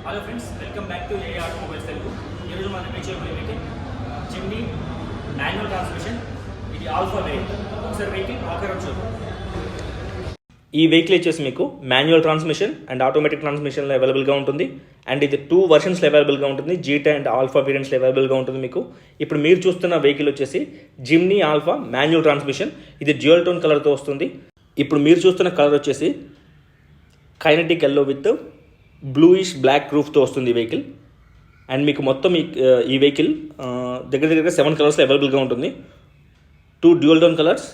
Hello friends, welcome back to A automobiles Telugu. ఈరోజు మనం repair vehicle Jimny manual transmission. ఇది alpha vehicle. ఒకసారి vehicle ఆకరం చూద్దాం. ఈ వెహికల్ వచ్చేసి మీకు మాన్యువల్ ట్రాన్స్మిషన్ అండ్ ఆటోమేటిక్ ట్రాన్స్మిషన్లో అవైలబుల్గా ఉంటుంది. అండ్ ఇది 2 వర్షన్స్లో అవైలబుల్గా ఉంటుంది. జీటా అండ్ ఆల్ఫా వేరియంట్స్లో అవైలబుల్గా ఉంటుంది మీకు. ఇప్పుడు మీరు చూస్తున్న వెహికల్ వచ్చేసి జిమ్నీ ఆల్ఫా మాన్యువల్ ట్రాన్స్మిషన్. ఇది డ్యూయల్ టోన్ కలర్తో వస్తుంది. ఇప్పుడు మీరు చూస్తున్న కలర్ వచ్చేసి kinetic yellow with bluish black రూఫ్తో వస్తుంది ఈ వెహికల్. అండ్ మీకు మొత్తం ఈ వెహికల్ దగ్గర 7 కలర్స్లో అవైలబుల్గా ఉంటుంది. 2 డ్యూయల్ టోన్ కలర్స్,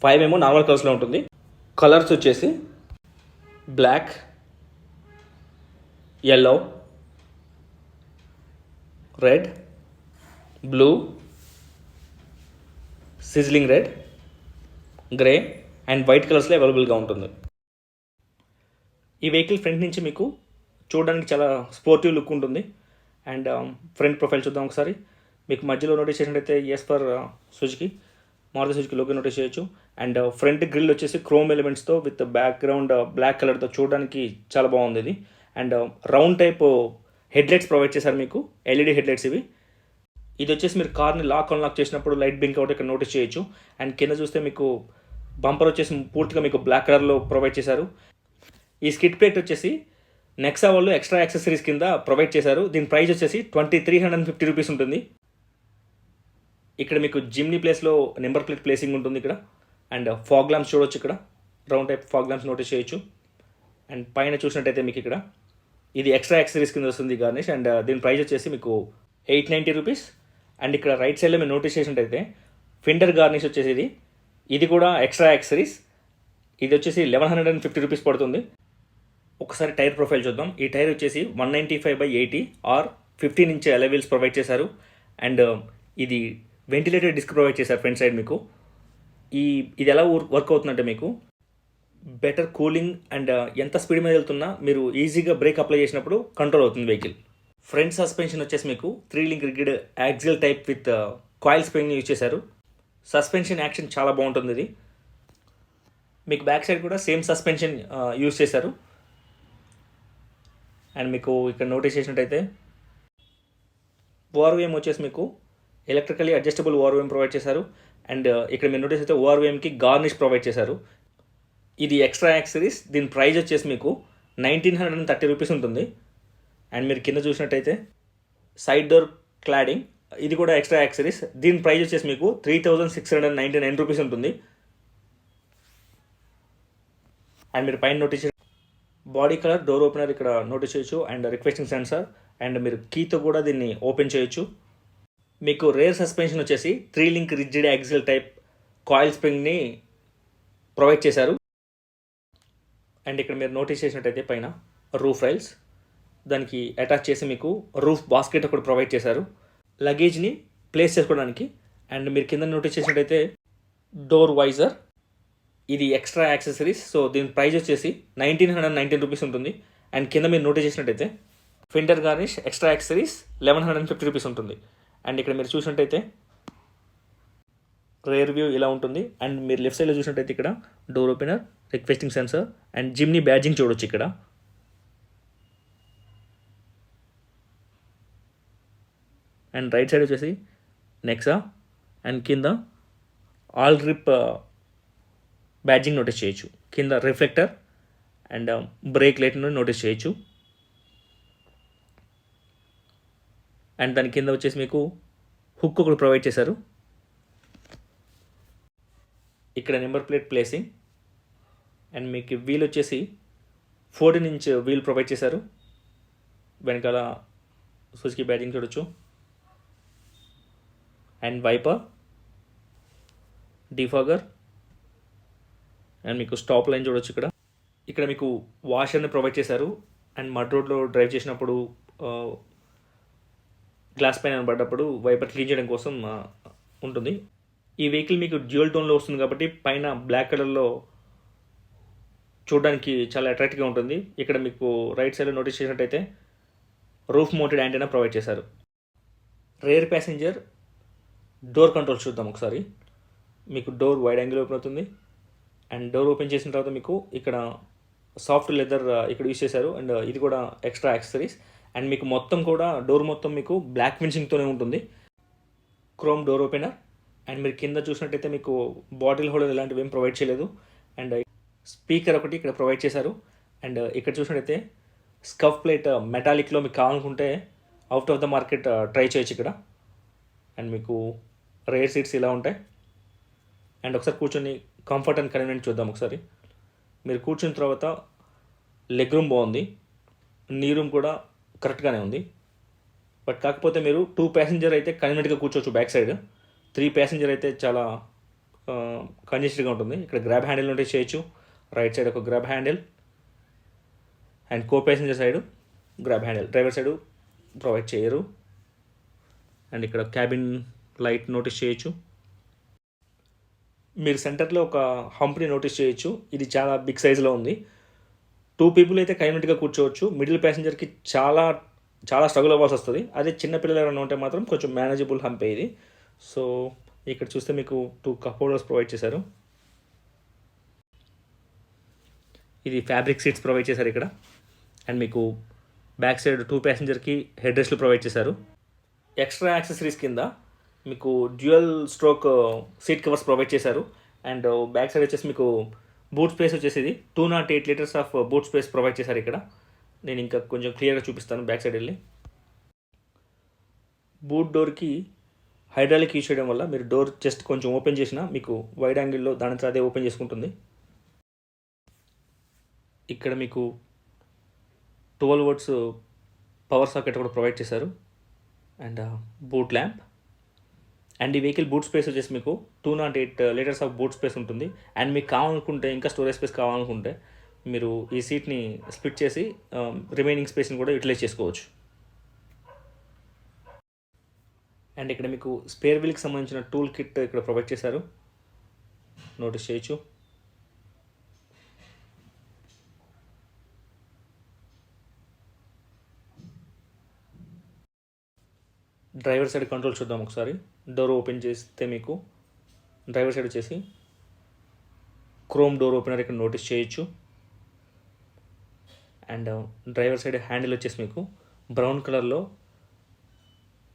5 ఏమో నార్మల్ కలర్స్లో ఉంటుంది. కలర్స్ వచ్చేసి black, yellow, red, blue, sizzling red, grey and white కలర్స్లో అవైలబుల్గా ఉంటుంది. ఈ వెహికల్ ఫ్రంట్ నుంచి మీకు చూడడానికి చాలా స్పోర్టివ్ లుక్ ఉంటుంది. అండ్ ఫ్రంట్ ప్రొఫైల్ చూద్దాం ఒకసారి. మీకు మధ్యలో నోటీస్ చేసినట్టయితే S for Suzuki, Maruti Suzuki logo notice చేయొచ్చు. అండ్ ఫ్రంట్ గ్రిల్ వచ్చేసి క్రోమ్ ఎలిమెంట్స్తో విత్ బ్యాక్గ్రౌండ్ బ్లాక్ కలర్తో చూడడానికి చాలా బాగుంది ఇది. And round type headlights provide చేశారు మీకు, ఎల్ఈడి హెడ్లైట్స్ ఇవి. ఇది వచ్చేసి మీరు కార్ని లాక్ అన్లాక్ చేసినప్పుడు లైట్ బ్లింక్ అవుట్ ఇక్కడ నోటీస్ చేయొచ్చు. అండ్ కింద చూస్తే మీకు బంపర్ వచ్చేసి పూర్తిగా మీకు బ్లాక్ కలర్లో ప్రొవైడ్ చేశారు. ఈ స్కిడ్ ప్లేట్ వచ్చేసి నెక్సా వాళ్ళు ఎక్స్ట్రా యాక్సెసరీస్ కింద ప్రొవైడ్ చేశారు. దీని ప్రైస్ వచ్చేసి 2350 రూపీస్ ఉంటుంది. ఇక్కడ మీకు జిమ్నీ ప్లేస్లో నెంబర్ ప్లేట్ ప్లేసింగ్ ఉంటుంది ఇక్కడ. అండ్ ఫాగ్ ల్యాంప్స్ చూడవచ్చు ఇక్కడ, round type fog lamps notice చేయొచ్చు. అండ్ పైన చూసినట్టయితే మీకు ఇక్కడ ఇది ఎక్స్ట్రా యాక్సెసరీస్ కింద వస్తుంది గార్నిష్. అండ్ దీని ప్రైస్ వచ్చేసి మీకు 890 రూపీస్. అండ్ ఇక్కడ రైట్ సైడ్లో మీరు నోటీస్ చేసినట్టయితే ఫిండర్ గార్నిష్ వచ్చేసి ఇది కూడా ఎక్స్ట్రా యాక్సెసరీస్. ఇది వచ్చేసి 1150 రూపీస్ పడుతుంది. ఒకసారి టైర్ ప్రొఫైల్ చూద్దాం. ఈ టైర్ వచ్చేసి 195/80 R 15 inch alloy wheels provide చేశారు. అండ్ ఇది వెంటిలేటెడ్ డిస్క్ ప్రొవైడ్ చేశారు ఫ్రంట్ సైడ్ మీకు. ఇది ఎలా వర్క్ అవుతుందంటే మీకు బెటర్ కూలింగ్ అండ్ ఎంత స్పీడ్ మీద వెళ్తున్నా మీరు ఈజీగా బ్రేక్ అప్లై చేసినప్పుడు కంట్రోల్ అవుతుంది వెహికల్. ఫ్రంట్ సస్పెన్షన్ వచ్చేసి మీకు 3 link rigid axle type with coil స్ప్రింగ్ని యూజ్ చేశారు. సస్పెన్షన్ యాక్షన్ చాలా బాగుంటుంది ఇది. మీకు బ్యాక్ సైడ్ కూడా సేమ్ సస్పెన్షన్ యూజ్ చేశారు. అండ్ మీకు ఇక్కడ నోటీస్ చేసినట్టయితే ఓఆర్వీఎం వచ్చేసి మీకు ఎలక్ట్రికలీ అడ్జస్టబుల్ ఓఆర్వీఎం ప్రొవైడ్ చేశారు. అండ్ ఇక్కడ మీరు నోటీస్ అయితే ఓఆర్వీఎంకి గార్నిష్ ప్రొవైడ్ చేశారు. ఇది ఎక్స్ట్రా యాక్సెసరీస్. దీని ప్రైస్ వచ్చేసి మీకు 1930 రూపీస్ ఉంటుంది. అండ్ మీరు కింద చూసినట్టయితే సైడ్ డోర్ క్లాడింగ్, ఇది కూడా ఎక్స్ట్రా యాక్సెసరీస్. దీని ప్రైస్ వచ్చేసి మీకు 3699 రూపీస్ ఉంటుంది. అండ్ మీరు పైన notice body colour, door opener ఇక్కడ నోటీస్ చేయొచ్చు. And requesting sensor. అండ్ మీరు కీతో కూడా దీన్ని ఓపెన్ చేయొచ్చు. మీకు రేర్ సస్పెన్షన్ వచ్చేసి 3 link rigid axle type coil స్ప్రింగ్ని ప్రొవైడ్ చేశారు. అండ్ ఇక్కడ మీరు నోటీస్ చేసినట్టయితే పైన రూఫ్ రైల్స్, దానికి అటాచ్ చేసి మీకు రూఫ్ బాస్కెట్ ఒకటి ప్రొవైడ్ చేశారు లగేజ్ని ప్లేస్ చేసుకోవడానికి. అండ్ మీరు కింద నోటీస్ చేసినట్టయితే డోర్ వైజర్, ఇది ఎక్స్ట్రా యాక్సెసరీస్. సో దీని ప్రైస్ వచ్చేసి 1919 రూపీస్ ఉంటుంది. అండ్ కింద మీరు నోటీస్ చేసినట్టయితే ఫిండర్ గార్నిష్ ఎక్స్ట్రా యాక్సెసరీస్ 1150 రూపీస్ ఉంటుంది. అండ్ ఇక్కడ మీరు చూసినట్టయితే రేర్ వ్యూ ఇలా ఉంటుంది. అండ్ మీరు లెఫ్ట్ సైడ్లో చూసినట్టయితే ఇక్కడ door opener, requesting sensor and Jimny badging చూడవచ్చు ఇక్కడ. అండ్ రైట్ సైడ్ వచ్చేసి నెక్సా అండ్ కింద ఆల్ గ్రిప్ బ్యాడ్జింగ్ నోటీస్ చేయొచ్చు. కింద రిఫ్లెక్టర్ అండ్ బ్రేక్ లైట్ను నోటీస్ చేయొచ్చు. అండ్ దాని కింద వచ్చేసి మీకు హుక్ ఒకటి ప్రొవైడ్ చేశారు. ఇక్కడ నెంబర్ ప్లేట్ ప్లేసింగ్. అండ్ మీకు వీల్ వచ్చేసి 14 ఇంచ్ వీల్ ప్రొవైడ్ చేశారు. వెనకాల సుజుకి బ్యాడ్జింగ్ చూడొచ్చు. అండ్ వైపర్, డిఫాగర్ అండ్ మీకు స్టాప్ లైన్ చూడొచ్చు ఇక్కడ. ఇక్కడ మీకు వాషర్ని ప్రొవైడ్ చేశారు. అండ్ మడ్ రోడ్లో డ్రైవ్ చేసినప్పుడు గ్లాస్ పైన పడ్డప్పుడు వైపర్ క్లీన్ చేయడం కోసం ఉంటుంది. ఈ వెహికల్ మీకు డ్యూయల్ టోన్లో వస్తుంది కాబట్టి పైన బ్లాక్ కలర్లో చూడడానికి చాలా అట్రాక్టివ్గా ఉంటుంది. ఇక్కడ మీకు రైట్ సైడ్లో నోటీస్ చేసినట్టయితే రూఫ్ మౌంటెడ్ యాంటెనా ప్రొవైడ్ చేశారు. రేర్ ప్యాసింజర్ డోర్ కంట్రోల్ చూద్దాం ఒకసారి. మీకు డోర్ వైడ్ యాంగిల్ ఓపెన్ అవుతుంది. అండ్ డోర్ ఓపెన్ చేసిన తర్వాత మీకు ఇక్కడ సాఫ్ట్ లెదర్ ఇక్కడ యూస్ చేశారు. అండ్ ఇది కూడా ఎక్స్ట్రా యాక్సెసరీస్. అండ్ మీకు మొత్తం కూడా డోర్ మొత్తం మీకు బ్లాక్ ఫినిషింగ్తోనే ఉంటుంది. Chrome door opener. అండ్ మీరు కింద చూసినట్టయితే మీకు బాటిల్ హోల్డర్ ఇలాంటివి ఏం ప్రొవైడ్ చేయలేదు. అండ్ స్పీకర్ ఒకటి ఇక్కడ ప్రొవైడ్ చేశారు. అండ్ ఇక్కడ చూసినట్టయితే స్కఫ్ ప్లేట్ మెటాలిక్లో మీకు కావాలనుకుంటే out of the market try చేయొచ్చు ఇక్కడ. అండ్ మీకు రేర్ సీట్స్ ఇలా ఉంటాయి. అండ్ ఒకసారి కూర్చొని కంఫర్ట్ అండ్ కన్వీనియంట్ చూద్దాం ఒకసారి. మీరు కూర్చున్న తర్వాత లెగ్ రూమ్ బాగుంది, నీ రూమ్ కూడా కరెక్ట్గానే ఉంది. బట్ కాకపోతే మీరు 2 ప్యాసింజర్ అయితే కన్వీనియంట్గా కూర్చోవచ్చు బ్యాక్ సైడ్. 3 ప్యాసింజర్ అయితే చాలా కంజెస్టెడ్గా ఉంటుంది. ఇక్కడ గ్రాబ్ హ్యాండిల్ ఉంటే చేయొచ్చు. రైట్ సైడ్ ఒక grab handle and co passenger side grab handle. Driver side provide చేయరు. అండ్ ఇక్కడ క్యాబిన్ లైట్ నోటీస్ చేయొచ్చు. మీరు సెంటర్లో ఒక హంప్ని నోటీస్ చేయొచ్చు. ఇది చాలా బిగ్ సైజులో ఉంది. 2 పీపుల్ అయితే కన్వీనియంట్గా కూర్చోవచ్చు. మిడిల్ ప్యాసింజర్కి చాలా చాలా స్ట్రగుల్ అవ్వాల్సి వస్తుంది. అదే చిన్న పిల్లలు ఎవరైనా ఉంటే మాత్రం కొంచెం మేనేజబుల్ హంపే ఇది. సో ఇక్కడ చూస్తే మీకు 2 కప్ హోల్డర్స్ ప్రొవైడ్ చేశారు. ఇది ఫ్యాబ్రిక్ సీట్స్ ప్రొవైడ్ చేశారు ఇక్కడ. అండ్ మీకు బ్యాక్ సైడ్ 2 ప్యాసింజర్కి హెడ్ రెస్ట్లు ప్రొవైడ్ చేశారు. ఎక్స్ట్రా యాక్సెసరీస్ కింద మీకు dual stroke seat covers provide చేశారు. అండ్ బ్యాక్ సైడ్ వచ్చేసి మీకు బూట్ స్పేస్ వచ్చేసి 208 litres of boot space provide చేశారు ఇక్కడ. నేను ఇంకా కొంచెం క్లియర్గా చూపిస్తాను బ్యాక్ సైడ్ వెళ్ళి. బూట్ డోర్కి హైడ్రాలిక్ యూజ్ చేయడం వల్ల మీరు డోర్ జస్ట్ కొంచెం ఓపెన్ చేసినా మీకు వైడ్ యాంగిల్లో దాని అదే ఓపెన్ చేసుకుంటుంది. ఇక్కడ మీకు 12 volts పవర్ సాకెట్ కూడా ప్రొవైడ్ చేశారు. And boot lamp. అండ్ ఈ వెహికల్ బూట్ స్పేస్ వచ్చేసి మీకు 208 లీటర్స్ ఆఫ్ బూట్ స్పేస్ ఉంటుంది. అండ్ మీకు కావాలనుకుంటే ఇంకా స్టోరేజ్ స్పేస్ కావాలనుకుంటే మీరు ఈ సీట్ని స్ప్లిట్ చేసి రిమైనింగ్ స్పేస్ని కూడా యూటిలైజ్ చేసుకోవచ్చు. అండ్ ఇక్కడ మీకు స్పేర్ వీల్కి సంబంధించిన టూల్ కిట్ ఇక్కడ ప్రొవైడ్ చేశారు. నోటీస్ చేయొచ్చు. డ్రైవర్ సైడ్ కంట్రోల్ చూద్దాం ఒకసారి. డోర్ ఓపెన్ చేస్తే మీకు డ్రైవర్ సైడ్ వచ్చేసి క్రోమ్ డోర్ ఓపెనర్ ఇక్కడ నోటీస్ చేయొచ్చు. అండ్ డ్రైవర్ సైడ్ హ్యాండిల్ వచ్చేసి మీకు బ్రౌన్ కలర్లో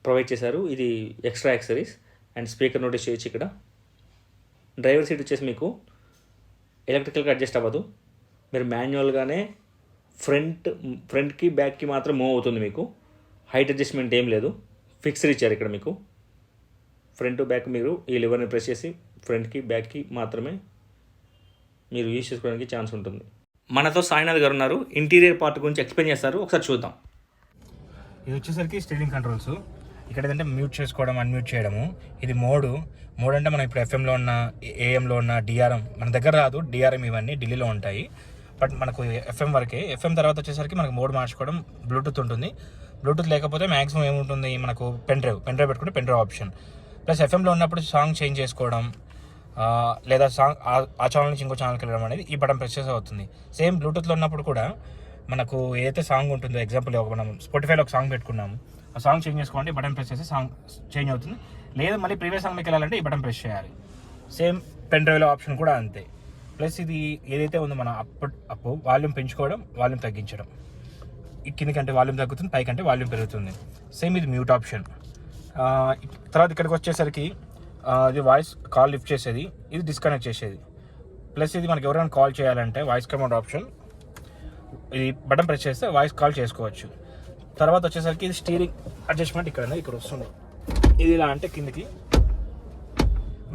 ప్రొవైడ్ చేశారు. ఇది extra accessories. And speaker notice చేయొచ్చు ఇక్కడ. డ్రైవర్ సీట్ వచ్చేసి మీకు ఎలక్ట్రికల్గా అడ్జస్ట్ అవ్వదు. మీరు మాన్యువల్గానే ఫ్రంట్కి బ్యాక్కి మాత్రం మూవ్ అవుతుంది. మీకు హైట్ అడ్జస్ట్మెంట్ ఏం లేదు. ఫిక్స్డ్ ఇచ్చారు ఇక్కడ మీకు. ఫ్రంట్ బ్యాక్ మీరు ఈ లివర్ని ప్రెస్ చేసి ఫ్రంట్కి బ్యాక్కి మాత్రమే మీరు యూజ్ చేసుకోవడానికి ఛాన్స్ ఉంటుంది. మనతో సాయినాథ్ గారు ఉన్నారు. ఇంటీరియర్ పార్ట్ గురించి ఎక్స్ప్లెయిన్ చేస్తారు. ఒకసారి చూద్దాం. ఇది వచ్చేసరికి స్టీరింగ్ కంట్రోల్స్. ఇక్కడ ఏంటంటే మ్యూట్ చేసుకోవడం, అన్మ్యూట్ చేయడము. ఇది మోడ్ అంటే మనం ఇప్పుడు ఎఫ్ఎంలో ఉన్న, ఏఎంలో ఉన్న, డిఆర్ఎం మన దగ్గర రాదు. డిఆర్ఎం ఇవన్నీ ఢిల్లీలో ఉంటాయి. బట్ మనకు ఎఫ్ఎం వరకే. ఎఫ్ఎం తర్వాత వచ్చేసరికి మనకు మోడ్ మార్చుకోవడం. బ్లూటూత్ ఉంటుంది. బ్లూటూత్ లేకపోతే మ్యాక్సిమం ఏముంటుంది మనకు పెన్ డ్రైవ్ పెట్టుకుంటే పెన్ డ్రైవ్ ఆప్షన్. ప్లస్ ఎఫ్ఎంలో ఉన్నప్పుడు సాంగ్ చేంజ్ చేసుకోవడం, లేదా సాంగ్ ఆ ఛానల్ నుంచి ఇంకో ఛానల్కి వెళ్ళడం అనేది ఈ బటన్ ప్రెస్ చేసి అవుతుంది. సేమ్ బ్లూటూత్లో ఉన్నప్పుడు కూడా మనకు ఏదైతే సాంగ్ ఉంటుందో, ఎగ్జాంపుల్ మనం స్పాటిఫైలో ఒక సాంగ్ పెట్టుకున్నాము, ఆ సాంగ్ చేంజ్ చేసుకోండి, బటన్ ప్రెస్ చేసి సాంగ్ చేంజ్ అవుతుంది. లేదా మళ్ళీ ప్రీవియస్ సాంగ్కి వెళ్ళాలంటే ఈ బటన్ ప్రెస్ చేయాలి. సేమ్ పెన్ డ్రైవ్లో ఆప్షన్ కూడా అంతే. ప్లస్ ఇది ఏదైతే ఉందో మన అప్పు వాల్యూమ్ పెంచుకోవడం, వాల్యూమ్ తగ్గించడం. కిందకంటే వాల్యూమ్ తగ్గుతుంది, పైకంటే వాల్యూమ్ పెరుగుతుంది. సేమ్ ఇది మ్యూట్ ఆప్షన్. తర్వాత ఇక్కడికి వచ్చేసరికి ఇది వాయిస్ కాల్ లిఫ్ట్ చేసేది, ఇది డిస్కనెక్ట్ చేసేది. ప్లస్ ఇది మనకి ఎవరైనా కాల్ చేయాలంటే వాయిస్ కమాండ్ ఆప్షన్, ఇది బటన్ ప్రెస్ చేస్తే వాయిస్ కాల్ చేసుకోవచ్చు. తర్వాత వచ్చేసరికి ఇది స్టీరింగ్ అడ్జస్ట్మెంట్ ఇక్కడ వస్తుంది. ఇది ఇలా అంటే కిందకి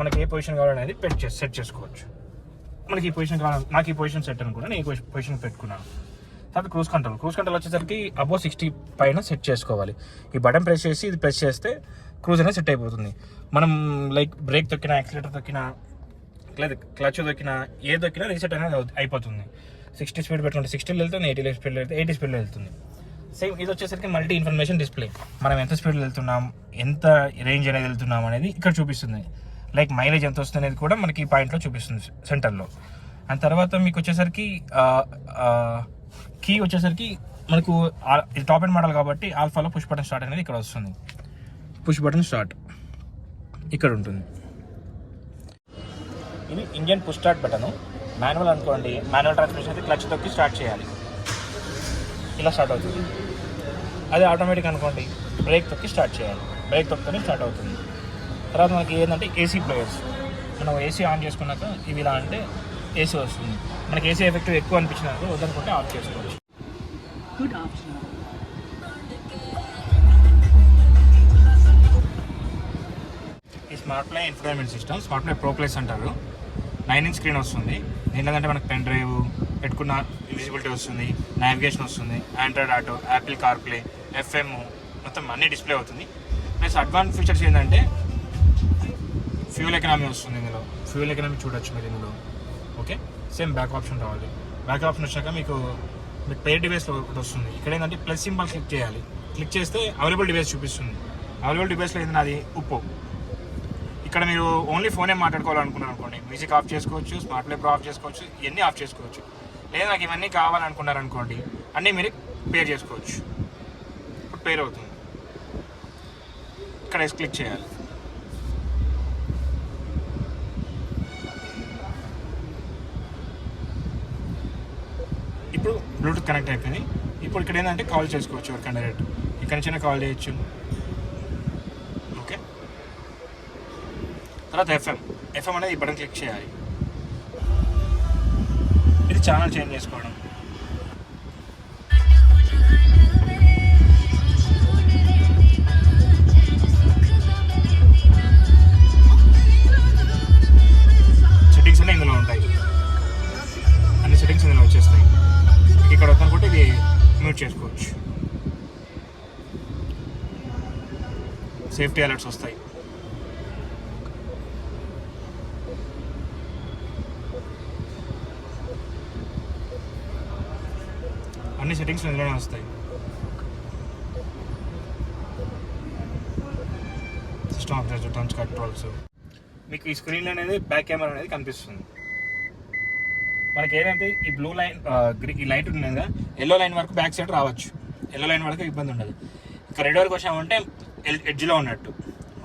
మనకి ఏ పొజిషన్ కావాలనేది సెట్ చేసుకోవచ్చు. మనకి ఈ పొజిషన్ కావాలి, నాకు ఈ పొజిషన్ సెట్ అనుకున్నాను, నేను ఈ పొజిషన్ పెట్టుకున్నాను. తర్వాత క్రూజ్ కంట్రోల్ వచ్చేసరికి అబోవ్ 60 పైన సెట్ చేసుకోవాలి. ఈ బటన్ ప్రెస్ చేసి ఇది ప్రెస్ చేస్తే క్రూజ్ అనేది సెట్ అయిపోతుంది. మనం లైక్ బ్రేక్ తొక్కినా, యాక్సిలేటర్ తొక్కినా, లేదా క్లచ్ తొక్కినా, ఏ తొక్కినా రీసెట్ అనేది అయిపోతుంది. 60 స్పీడ్ పెట్టుకుంటే 60 వెళ్తుంది, 80 స్పీడ్లో వెళ్తే 80 స్పీడ్లో వెళ్తుంది. సేమ్ ఇది వచ్చేసరికి మల్టీ ఇన్ఫర్మేషన్ డిస్ప్లే. మనం ఎంత స్పీడ్లో వెళ్తున్నాం, ఎంత రేంజ్ అనేది వెళ్తున్నాం అనేది ఇక్కడ చూపిస్తుంది. లైక్ మైలేజ్ ఎంత వస్తుంది అనేది కూడా మనకి ఈ పాయింట్లో చూపిస్తుంది సెంటర్లో. అండ్ తర్వాత మీకు వచ్చేసరికి కీ వచ్చేసరికి మనకు ఇది టాప్ ఎండ్ మోడల్ కాబట్టి ఆల్ఫాలో పుష్ బటన్ స్టార్ట్ అనేది ఇక్కడ వస్తుంది. పుష్ బటన్ స్టార్ట్ ఇక్కడ ఉంటుంది. ఇది engine push start button. Manual అనుకోండి, మాన్యువల్ ట్రాన్స్మిషన్ అయితే క్లచ్ తొక్కి స్టార్ట్ చేయాలి, ఇలా స్టార్ట్ అవుతుంది. అదే ఆటోమేటిక్ అనుకోండి, బ్రేక్ తొక్కి స్టార్ట్ చేయాలి, బ్రేక్ తొక్కుతూనే స్టార్ట్ అవుతుంది. తర్వాత మనకి ఏంటంటే ఏసీ ప్లేయర్స్, మనం ఏసీ ఆన్ చేసుకున్నాక ఇవి ఇలా అంటే ఏసీ వస్తుంది. మనకి ఏసీ ఎఫెక్టివ్ ఎక్కువ అనిపించినప్పుడు వద్దనుకుంటే ఆఫ్ చేసుకోవచ్చు. Good option. ఈ smart play infotainment system, smart play pro plays అంటారు. 9-inch స్క్రీన్ వస్తుంది. ఏంటంటే మనకు పెన్ డ్రైవ్ పెట్టుకున్న విజిబిలిటీ వస్తుంది, నావిగేషన్ వస్తుంది, Android auto, Apple CarPlay, FM మొత్తం అన్నీ డిస్ప్లే అవుతుంది. ప్లస్ అడ్వాన్స్ ఫీచర్స్ ఏంటంటే ఫ్యూల్ ఎకనామీ వస్తుంది. ఇందులో ఫ్యూల్ ఎకనామీ చూడొచ్చు మీరు ఇందులో. ఓకే, సేమ్ బ్యాక్ ఆప్షన్ రావాలి. బ్యాక్ ఆప్షన్ వచ్చాక మీకు పేర్ డివైస్లో ఒకటి వస్తుంది. ఇక్కడ ఏంటంటే ప్లస్ సింబల్ క్లిక్ చేయాలి. క్లిక్ చేస్తే అవైలబుల్ డివైస్ చూపిస్తుంది. అవైలబుల్ డివైస్లో ఏంటంటే అది ఉప్పో. ఇక్కడ మీరు ఓన్లీ ఫోనే మాట్లాడుకోవాలనుకున్నారు అనుకోండి, మ్యూజిక్ ఆఫ్ చేసుకోవచ్చు, స్మార్ట్ ప్లే ప్రో ఆఫ్ చేసుకోవచ్చు, ఇవన్నీ ఆఫ్ చేసుకోవచ్చు. లేదా నాకు ఇవన్నీ కావాలనుకున్నారనుకోండి, అన్నీ మీరు పేర్ చేసుకోవచ్చు. ఇప్పుడు పేర్ అవుతుంది. ఇక్కడ క్లిక్ చేయాలి. ఇప్పుడు బ్లూటూత్ కనెక్ట్ అయిపోయింది. ఇప్పుడు ఇక్కడ ఏంటంటే కాల్ చేసుకోవచ్చు ఎవరికైనా డైరెక్ట్. ఇక్కడ నుంచి కాల్ చేయొచ్చు. ఓకే, తర్వాత ఎఫ్ఎం అనేది ఈ బటన్ క్లిక్ చేయాలి. ఇది ఛానల్ చేంజ్ చేసుకోవడం. సెట్టింగ్స్ అన్నీ ఇందులో ఉంటాయి. అన్ని సెట్టింగ్స్ ఇందులో వచ్చేస్తాయి. ఇక్కడ వద్దనుకుంటే ఇది మ్యూట్ చేసుకోవచ్చు. సేఫ్టీ అలర్ట్స్ వస్తాయి. అన్ని సెట్టింగ్స్ ఇందులోనే వస్తాయి. System operator, touch controls. మీకు ఈ స్క్రీన్ అనేది బ్యాక్ కెమెరా అనేది కనిపిస్తుంది. మనకి ఏంటంటే ఈ బ్లూ లైన్ ఈ లైట్ ఉంది కదా, ఎల్లో లైన్ వరకు బ్యాక్ సైడ్ రావచ్చు. ఎల్లో లైన్ వరకు ఇబ్బంది ఉండదు. ఇంకా రెడ్ వరకు వచ్చామంటే ఎడ్జ్లో ఉన్నట్టు.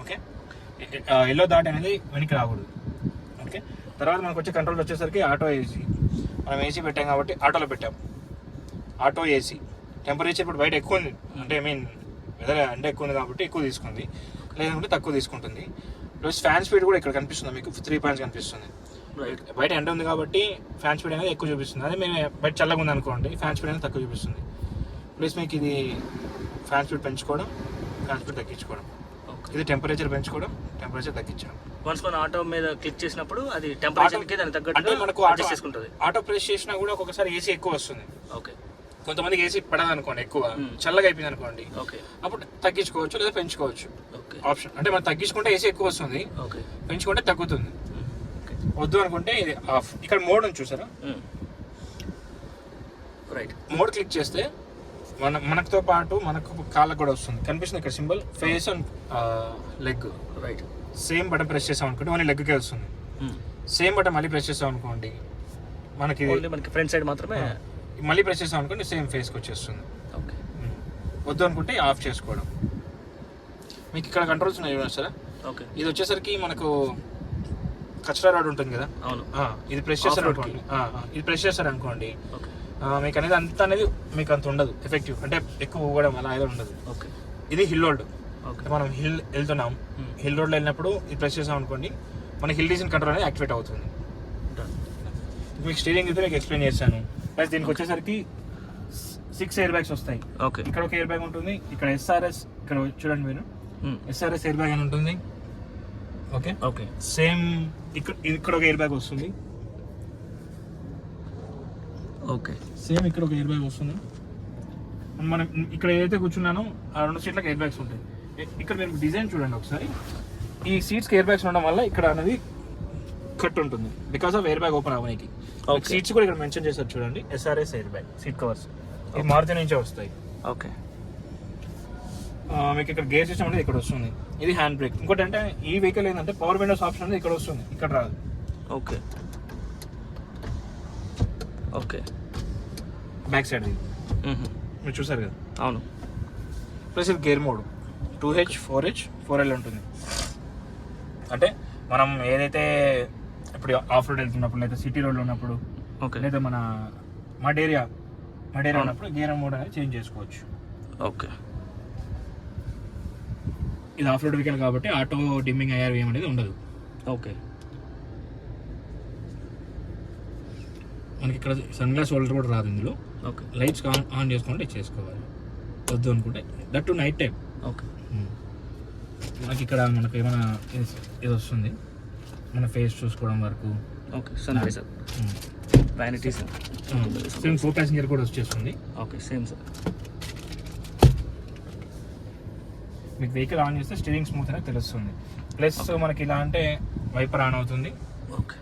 ఓకే, ఎల్లో దాట్ అనేది వెనక్కి రాకూడదు. ఓకే, తర్వాత మనకు వచ్చే కంట్రోల్ వచ్చేసరికి ఆటో ఏసీ. మనం ఏసీ పెట్టాం కాబట్టి ఆటోలో పెట్టాం. ఆటో ఏసీ టెంపరేచర్ ఇప్పుడు బయట ఎక్కువ ఉంది, అంటే వెదర్ అంటే ఎక్కువ ఉంది కాబట్టి ఎక్కువ తీసుకుంది, లేదంటే తక్కువ తీసుకుంటుంది. ప్లస్ ఫ్యాన్ స్పీడ్ కూడా ఇక్కడ కనిపిస్తుంది మీకు, 3 points కనిపిస్తుంది. బయట ఎండ ఉంది కాబట్టి ఫ్యాన్ స్పీడ్ అనేది ఎక్కువ చూపిస్తుంది. అదే మేము బయట చల్లగా ఉంది అనుకోండి, ఫ్యాన్ స్పీడ్ అనేది తక్కువ చూపిస్తుంది. ప్లస్ మీకు ఇది ఫ్యాన్ స్పీడ్ పెంచుకోవడం, ఫ్యాన్ స్పీడ్ తగ్గించుకోవడం. ఇది టెంపరేచర్ పెంచుకోవడం, టెంపరేచర్ తగ్గించడం. వన్స్ మనం ఆటో మీద క్లిక్ చేసినప్పుడు అది టెంపరేచర్కి దానికి తగ్గట్టు అంటే మనకు అడ్జస్ట్ చేసుకుంటుంది. ఆటో ప్రెస్ చేసినా కూడా ఒక్కొక్కసారి ఏసీ ఎక్కువ వస్తుంది. ఓకే, కొంతమందికి ఏసీ పడదు అనుకోండి, ఎక్కువ చల్లగా అయిపోయింది అనుకోండి, ఓకే, అప్పుడు తగ్గించుకోవచ్చు లేదా పెంచుకోవచ్చు. ఓకే, ఆప్షన్ అంటే మనం తగ్గించుకుంటే ఏసీ ఎక్కువ వస్తుంది, ఓకే, పెంచుకుంటే తగ్గుతుంది. వద్దు అనుకుంటే ఇది ఆఫ్. ఇక్కడ మోడ్ ఉంది చూసారా, రైట్. మోడ్ క్లిక్ చేస్తే మనతో పాటు మనకు కాళ్ళకు కూడా వస్తుంది, కనిపిస్తుంది ఇక్కడ symbol, face and leg. Right, same button press చేసాం అనుకోండి ఓన్లీ లెగ్కే వస్తుంది. సేమ్ బటన్ మళ్ళీ ప్రెస్ చేసాం అనుకోండి మనకి ఫ్రంట్ సైడ్ మాత్రమే, మళ్ళీ ప్రెస్ చేసాం అనుకోండి సేమ్ ఫేస్కి వచ్చేస్తుంది. ఓకే, వద్దు అనుకుంటే ఆఫ్ చేసుకోవడం. మీకు ఇక్కడ కంట్రోల్స్ ఉన్నాయి చూసారా. ఓకే, ఇది వచ్చేసరికి మనకు కచరా రాడ్ ఉంటుంది కదా, అవును, ఇది ప్రెస్ చేస్తారు అనుకోండి, ఇది ప్రెస్ చేస్తారు అనుకోండి, ఓకే, మీకు అనేది అంత అనేది మీకు అంత ఉండదు ఎఫెక్టివ్, అంటే ఎక్కువ ఊగడం అలా ఏదో ఉండదు. ఓకే, ఇది హిల్ రోడ్. ఓకే, మనం హిల్ వెళ్తున్నాం, హిల్ రోడ్లో వెళ్ళినప్పుడు ఇది ప్రెస్ చేసాం అనుకోండి మన హిల్ డీజన్ కంట్రోల్ అనేది యాక్టివేట్ అవుతుంది. మీకు స్టీరింగ్ అయితే మీకు ఎక్స్ప్లెయిన్ చేశాను. ప్లస్ దీనికి వచ్చేసరికి 6 ఎయిర్ బ్యాగ్స్ వస్తాయి. ఓకే, ఇక్కడ ఒక ఎయిర్ బ్యాగ్ ఉంటుంది, ఇక్కడ ఎస్ఆర్ఎస్, ఇక్కడ చూడండి మీరు ఎస్ఆర్ఎస్ ఎయిర్ బ్యాగ్ అని ఉంటుంది. ఓకే, ఓకే, సేమ్ ఇక్కడ ఒక ఎయిర్ బ్యాగ్ వస్తుంది. ఓకే, సేమ్ ఇక్కడ ఒక ఎయిర్ బ్యాగ్ వస్తుంది. మనం ఇక్కడ ఏదైతే కూర్చున్నానో ఆ 2 సీట్లకు ఎయిర్ బ్యాగ్స్ ఉంటాయి. ఇక్కడ మీరు డిజైన్ చూడండి ఒకసారి. ఈ సీట్స్కి ఎయిర్ బ్యాగ్స్ ఉండడం వల్ల ఇక్కడ అనేది కట్ ఉంటుంది, because of air bag open అవ్వడానికి. సీట్స్ కూడా ఇక్కడ మెన్షన్ చేస్తారు చూడండి, SRS air bag seat covers. ఇవి మారుతి నుంచే వస్తాయి. ఓకే, మీకు ఇక్కడ గేర్ సిస్టమ్ అనేది ఇక్కడ వస్తుంది. ఇది హ్యాండ్ బ్రేక్. ఇంకోటి అంటే ఈ వెహికల్ ఏంటంటే పవర్ విండోస్ ఆప్షన్ అనేది ఇక్కడ వస్తుంది, ఇక్కడ రాదు. ఓకే, ఓకే, బ్యాక్ సైడ్ ఇది మీరు చూసారు కదా, అవును. ప్లస్ ఇది gear mode 2H 4H 4L ఉంటుంది. అంటే మనం ఏదైతే ఇప్పుడు ఆఫ్ రోడ్ వెళ్తున్నప్పుడు లేదా సిటీ రోడ్లో ఉన్నప్పుడు ఓకే లేదా మన మడేరియా ఉన్నప్పుడు గేర్ మోడ్ అనేది చేంజ్ చేసుకోవచ్చు. ఓకే ఇది ఆఫ్ రోడ్ వెహికల్ కాబట్టి ఆటో డిమ్మింగ్ ఐఆర్ అనేది ఉండదు. ఓకే మనకి ఇక్కడ సన్ గ్లాస్ హోల్డర్ కూడా రాదు ఇందులో. ఓకే లైట్స్ ఆన్ చేసుకుంటే చేసుకోవాలి, వద్దు అనుకుంటే that to night time. Okay మనకి ఇక్కడ మనకు ఏమైనా ఇది వస్తుంది, మన ఫేస్ చూసుకోవడం వరకు. Okay sun riser vanities same 4 passenger కూడా వచ్చేస్తుంది. Okay same sir. మీకు వెహికల్ ఆన్ చేస్తే స్టీరింగ్ స్మూత్ అనేది తెలుస్తుంది. ప్లస్ మనకి ఇలా అంటే వైపర్ ఆన్ అవుతుంది. ఓకే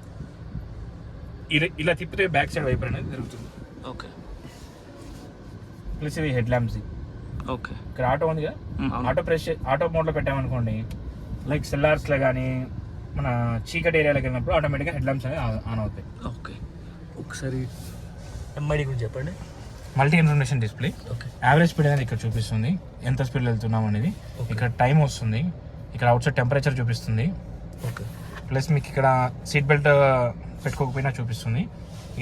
ఇలా తిప్పితే బ్యాక్ సైడ్ వైపర్ అనేది తిరుగుతుంది. ఓకే ప్లస్ ఇది హెడ్ ల్యాంప్స్. ఓకే ఇక్కడ ఆటో ఉంది కదా, ఆటో మోడ్లో పెట్టామనుకోండి, లైక్ సెల్లార్స్లో కానీ మన చీకటి ఏరియాలోకి వెళ్ళినప్పుడు ఆటోమేటిక్గా హెడ్ ల్యాంప్స్ అనేది ఆన్ అవుతాయి. ఓకే ఒకసారి ఎంఐడి గురించి చెప్పండి. Multi information display. Okay average speed అనేది ఇక్కడ చూపిస్తుంది, ఎంత స్పీడ్ వెళ్తున్నాం అనేది. ఇక్కడ టైం వస్తుంది, ఇక్కడ అవుట్ సైడ్ టెంపరేచర్ చూపిస్తుంది. ఓకే ప్లస్ మీకు ఇక్కడ సీట్ బెల్ట్ పెట్టుకోకపోయినా చూపిస్తుంది,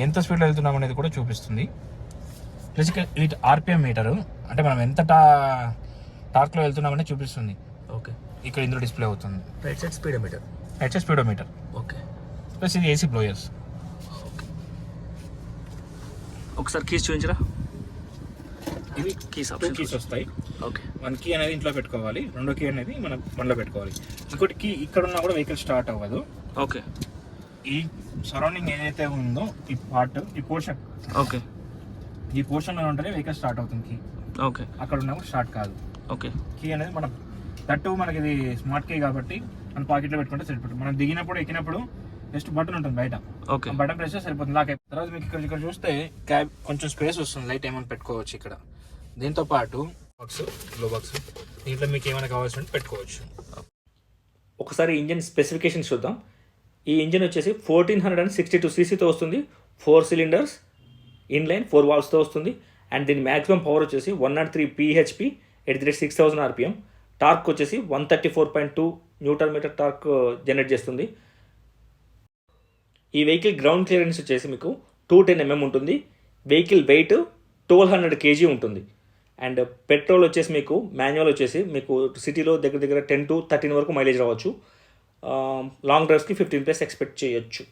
ఎంత స్పీడ్లో వెళ్తున్నాం అనేది కూడా చూపిస్తుంది. ప్లస్ ఇక్కడ ఇది ఆర్పిఎం మీటరు, అంటే మనం ఎంత టార్క్లో వెళ్తున్నామని చూపిస్తుంది. ఓకే ఇక్కడ ఇందులో డిస్ప్లే అవుతుంది. Right side speedometer. HS speedometer. Okay plus ఇది ఏసీ బ్లోయర్స్. ఒకసారి కీస్ చూపించరా. ఇవి కీస్ 2 కీస్ వస్తాయి. ఓకే 1 కీ అనేది ఇంట్లో పెట్టుకోవాలి, 2వ కీ అనేది మన బండిలో పెట్టుకోవాలి. ఇంకోటి కీ ఇక్కడ ఉన్నా కూడా వెహికల్ స్టార్ట్ అవ్వదు. ఓకే ఈ సరౌండింగ్ ఏదైతే ఉందో ఈ పార్ట్, ఈ పోర్షన్, ఓకే ఈ పోర్షన్లో ఉంటేనే వెహికల్ స్టార్ట్ అవుతుంది కీ. ఓకే అక్కడ ఉన్నప్పుడు స్టార్ట్ కాదు. ఓకే కీ అనేది మనం తట్టు మనకి ఇది స్మార్ట్ కీ కాబట్టి మన పాకెట్లో పెట్టుకుంటే సరిపోతుంది. మనం దిగినప్పుడు ఎక్కినప్పుడు జస్ట్ బటన్ ఉంటుంది బయట, ఓకే బటన్ ప్రెస్ చేస్తే సరిపోతుంది. లాక్ అయిపోతుంది. తర్వాత మీకు ఇక్కడ చూస్తే క్యాబ్ కొంచెం స్పేస్ వస్తుంది, లైట్ ఏమైనా పెట్టుకోవచ్చు ఇక్కడ. దీంతో పాటు బాక్స్, గ్లో బాక్స్, దీంట్లో మీకు ఏమైనా కావాల్సి పెట్టుకోవచ్చు. ఒకసారి ఇంజిన్ స్పెసిఫికేషన్స్ చూద్దాం. ఈ ఇంజిన్ వచ్చేసి 1462 cc వస్తుంది. 4 cylinders, ఇన్లైన్ 4 valves వస్తుంది. అండ్ దీని మ్యాక్సిమం పవర్ వచ్చేసి 103 bhp at 6000 rpm. టార్క్ వచ్చేసి 134.2 Nm టార్క్ జనరేట్ చేస్తుంది. ఈ వెహికల్ గ్రౌండ్ క్లియరెన్స్ వచ్చేసి మీకు 210 mm ఉంటుంది. వెహికల్ వెయిట్ 1200 kg ఉంటుంది. అండ్ పెట్రోల్ వచ్చేసి మీకు మాన్యువల్ వచ్చేసి మీకు సిటీలో దగ్గర 10 to 13 వరకు మైలేజ్ రావచ్చు. లాంగ్ డ్రైవ్స్కి 15+ ఎక్స్పెక్ట్ చేయొచ్చు.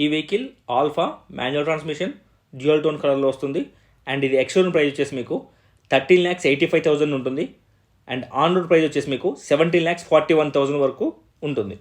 ఈ vehicle alpha manual transmission dual tone కలర్లో వస్తుంది. అండ్ ఇది ఎక్స్షోరూమ్ ప్రైస్ వచ్చేసి మీకు 13,85,000 ఉంటుంది. అండ్ ఆన్ రోడ్ ప్రైస్ వచ్చేసి మీకు 17,41,000 వరకు ఉంటుంది.